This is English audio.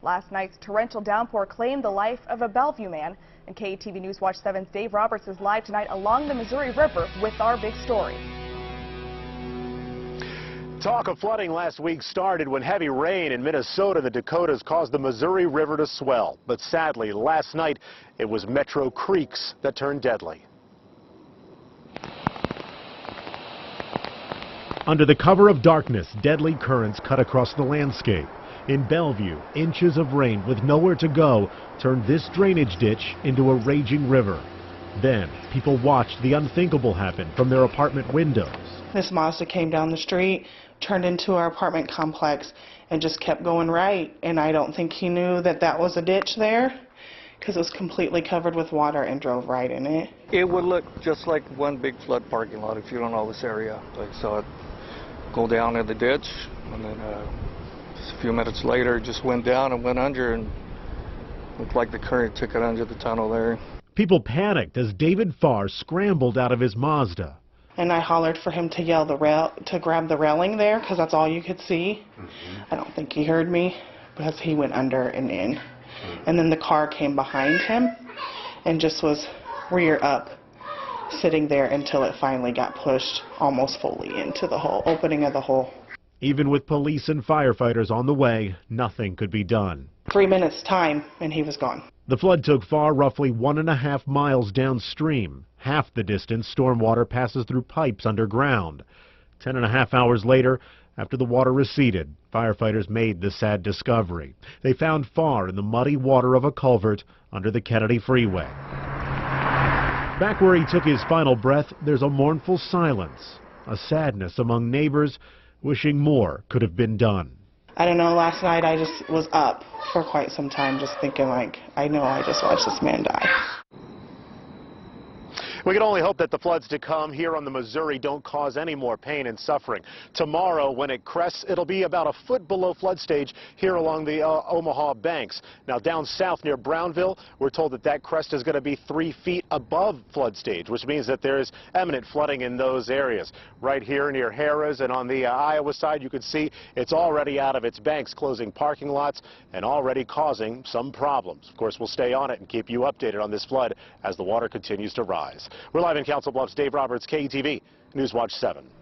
Last night's torrential downpour claimed the life of a Bellevue man. And KETV News Watch 7's Dave Roberts is live tonight along the Missouri River with our big story. Talk of flooding last week started when heavy rain in Minnesota and the Dakotas caused the Missouri River to swell. But sadly, last night, it was Metro creeks that turned deadly. Under the cover of darkness, deadly currents cut across the landscape. In Bellevue, inches of rain with nowhere to go turned this drainage ditch into a raging river. Then, people watched the unthinkable happen from their apartment windows. This Mazda came down the street, turned into our apartment complex, and just kept going right. And I don't think he knew that that was a ditch there, because it was completely covered with water, and drove right in it. It would look just like one big flood parking lot if you don't know this area. I saw it go down in the ditch, and then a few minutes later it just went down and went under, and looked like the current took it under the tunnel there. People panicked as David Farr scrambled out of his Mazda. And I hollered for him to yell to grab the railing there, because that's all you could see. I don't think he heard me, because he went under and in. And then the car came behind him and just was rear up, sitting there until it finally got pushed almost fully into the hole, opening of the hole. Even with police and firefighters on the way, nothing could be done. 3 minutes time and he was gone. The flood took Farr roughly 1.5 miles downstream. Half the distance, stormwater passes through pipes underground. 10.5 hours later, after the water receded, firefighters made the sad discovery. They found Farr in the muddy water of a culvert under the Kennedy Freeway. Back where he took his final breath, there's a mournful silence, a sadness among neighbors wishing more could have been done. I don't know, last night I just was up for quite some time just thinking, like, I know I just watched this man die. We can only hope that the floods to come here on the Missouri don't cause any more pain and suffering. Tomorrow, when it crests, it'll be about a foot below flood stage here along the Omaha banks. Now, down south near Brownville, we're told that that crest is going to be 3 feet above flood stage, which means that there is imminent flooding in those areas. Right here near Harrah's and on the Iowa side, you can see it's already out of its banks, closing parking lots and already causing some problems. Of course, we'll stay on it and keep you updated on this flood as the water continues to rise. We're live in Council Bluffs. Dave Roberts, KETV News Watch 7.